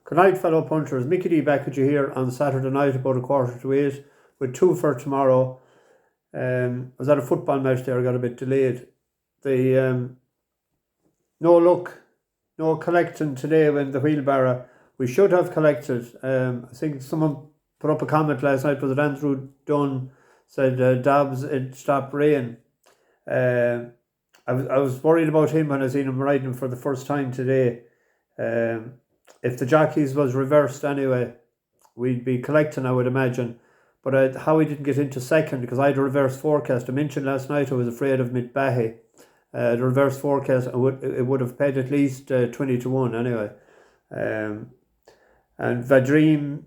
Good night, fellow punters. Mickey D back with you here on Saturday night about 7:45 with two for tomorrow. I was at a football match there, I got a bit delayed. The no luck, no collecting today when the wheelbarrow. We should have collected. I think someone put up a comment last night, was it Andrew Dunn, said Dobbs, it stopped rain. I was worried about him when I seen him riding for the first time today. If the jockeys was reversed anyway, we'd be collecting, I would imagine. But how he didn't get into second, because I had a reverse forecast. I mentioned last night I was afraid of Mitbahi. The reverse forecast, it would have paid at least 20-1 anyway. And Vadream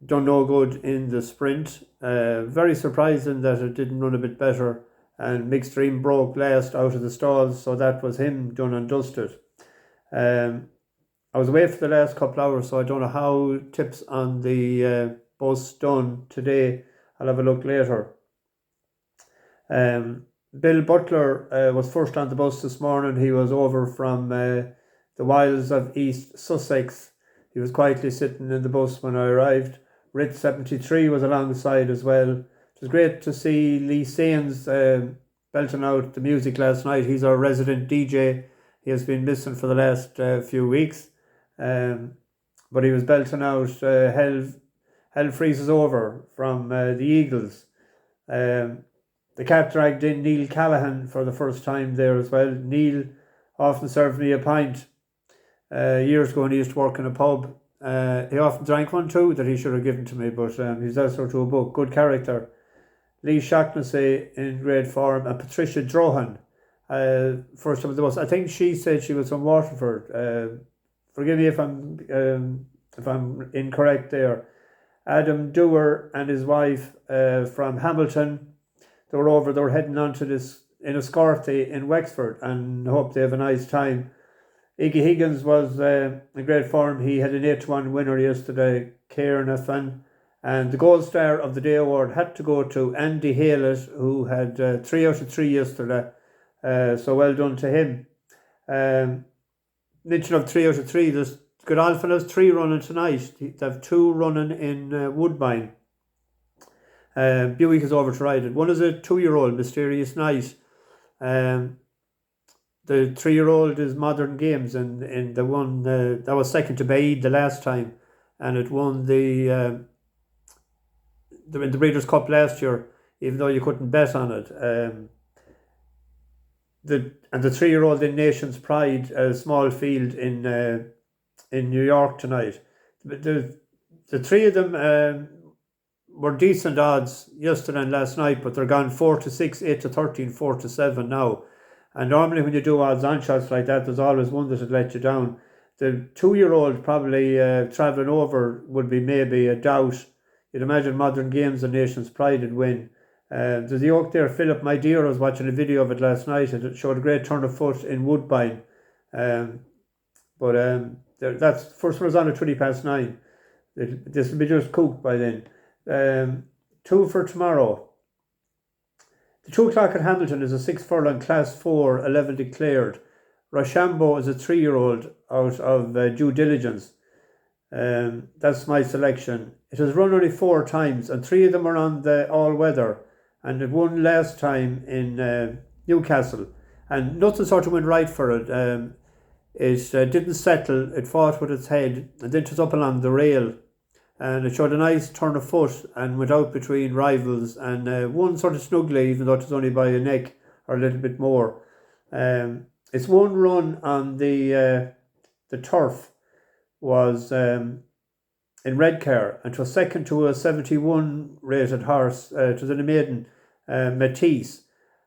done no good in the sprint. Very surprising that it didn't run a bit better. And Mixed Dream broke last out of the stalls, so that was him done and dusted. I was away for the last couple of hours, so I don't know how tips on the bus done today. I'll have a look later. Bill Butler was first on the bus this morning. He was over from the wilds of East Sussex. He was quietly sitting in the bus when I arrived. Rit 73 was alongside as well. It was great to see Lee Sains belting out the music last night. He's our resident DJ. He has been missing for the last few weeks. But he was belting out Hell Freezes Over from the Eagles. The cap dragged in Neil Callaghan for the first time there as well. Neil often served me a pint. Years ago when he used to work in a pub. He often drank one too that he should have given to me, but he's also to a book. Good character. Lee Shaughnessy in great form, and Patricia Drohan, first of the bus. I think she said she was from Waterford. Forgive me if I'm incorrect there. Adam Dewar and his wife from Hamilton. They were heading on to this in a Scorty in Wexford, and hope they have a nice time. Iggy Higgins was in great form. He had an 8-1 winner yesterday, Cairnathan. And the Gold Star of the Day award had to go to Andy Haylett, who had 3 out of 3 yesterday. So well done to him. Mention of 3 out of 3, there's Godolphin has 3 running tonight. They have 2 running in Woodbine. Buick is over to ride it. One is a 2-year-old, Mysterious Night. The 3-year-old is Modern Games, and the one that was second to Baid the last time, and it won the Breeders' Cup last year, even though you couldn't bet on it. The 3-year-old in Nation's Pride, a small field in New York tonight. The 3 of them were decent odds yesterday and last night, but they're gone 4-6, 8-13, 4-7 now. And normally when you do odds on shots like that, there's always one that would let you down. The 2-year-old probably travelling over would be maybe a doubt. You'd imagine Modern Games and Nation's Pride would win. There's the yoke there, Philip My Dear. I was watching a video of it last night, and it showed a great turn of foot in Woodbine. That's first one was on at 9:20. This will be just cooked by then. 2 for tomorrow. The 2 o'clock at Hamilton is a 6 furlong Class 4, 11 declared. Roshambo is a 3-year-old out of Due Diligence. That's my selection. It has run only 4 times, and 3 of them are on the all-weather, and it won last time in Newcastle, and nothing sort of went right for it. It didn't settle, it fought with its head, and then it was up along the rail, and it showed a nice turn of foot and went out between rivals, and won sort of snugly, even though it was only by a neck or a little bit more. Its one run on the turf was in Redcar, and it was second to a 71 rated horse. It was in a maiden, Matisse.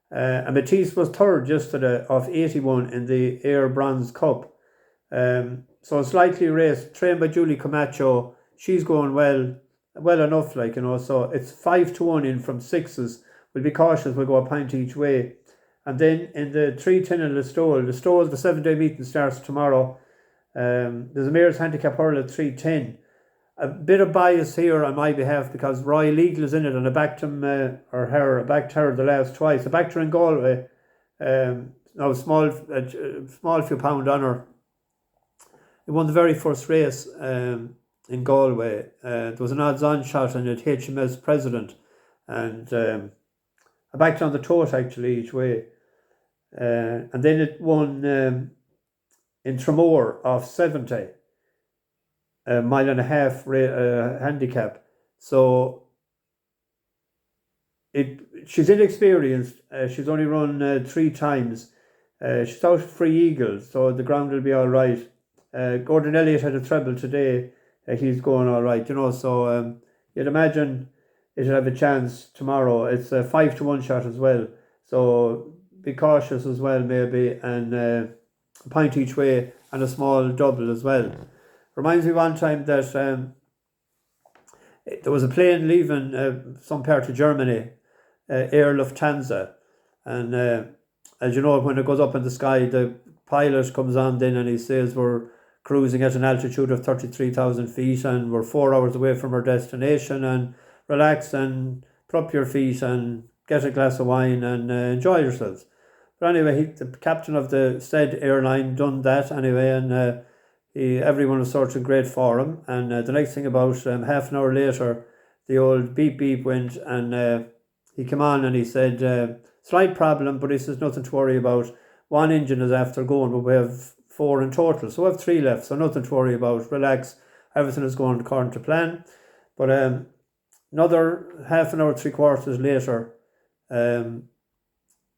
And Matisse was third yesterday off 81 in the Air Bronze Cup. So slightly raced, trained by Julie Camacho. She's going well enough, so it's 5-1 in from 6s. We'll be cautious, we'll go a pint each way. And then in the 310 in Listowel, the 7-day meeting starts tomorrow. There's a mare's handicap hurl at 310. A bit of bias here on my behalf because Royal Eagle is in it, and I backed him I backed her the last twice. I backed her in Galway. Small few pound on her. He won the very first race in Galway. There was an odds-on shot on it, HMS President, and I backed on the tote actually each way. And then it won in Tramore off 70, a mile and a half handicap. So she's inexperienced. She's only run 3 times. She's out Free Eagle, so the ground will be all right. Gordon Elliott had a treble today. He's going all right, so you'd imagine it'll have a chance tomorrow. It's a 5-1 shot as well, so be cautious as well maybe, and a point each way and a small double as well. Reminds me one time that there was a plane leaving some part of Germany, Air Lufthansa, and as you know, when it goes up in the sky, the pilot comes on then and he says we're cruising at an altitude of 33,000 feet and we're 4 hours away from our destination, and relax and prop your feet and get a glass of wine and enjoy yourselves. But anyway, the captain of the said airline done that anyway, and everyone was sort of great for him. And the next thing about half an hour later, the old beep beep went, and he came on and he said, slight problem, but he says nothing to worry about. One engine is after going, but we have 4 in total, so we have 3 left, so nothing to worry about. Relax, everything is going according to plan. But another half an hour, 3/4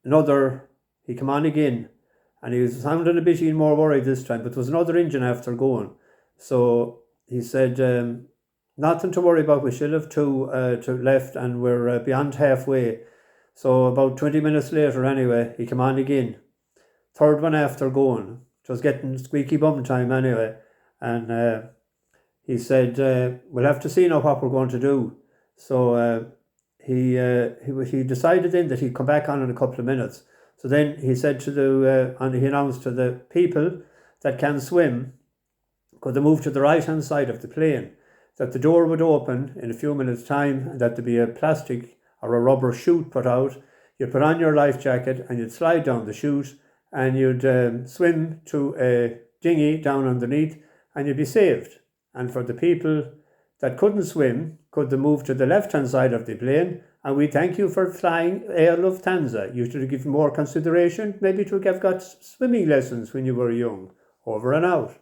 later, he came on again, and he was sounding a bit even more worried this time, but there was another engine after going. So he said, nothing to worry about, we still have 2 to left, and we're beyond halfway. So about 20 minutes later anyway, he came on again. 3rd one after going. It was getting squeaky bum time anyway. And he said, we'll have to see now what we're going to do. So he decided then that he'd come back on in a couple of minutes. So then he said and he announced to the people that can swim, could they move to the right-hand side of the plane, that the door would open in a few minutes' time, and that there'd be a plastic or a rubber chute put out. You'd put on your life jacket and you'd slide down the chute, and you'd swim to a dinghy down underneath, and you'd be saved. And for the people that couldn't swim, could they move to the left-hand side of the plane, and we thank you for flying Air Lufthansa. You should have given more consideration, maybe to have got swimming lessons when you were young. Over and out.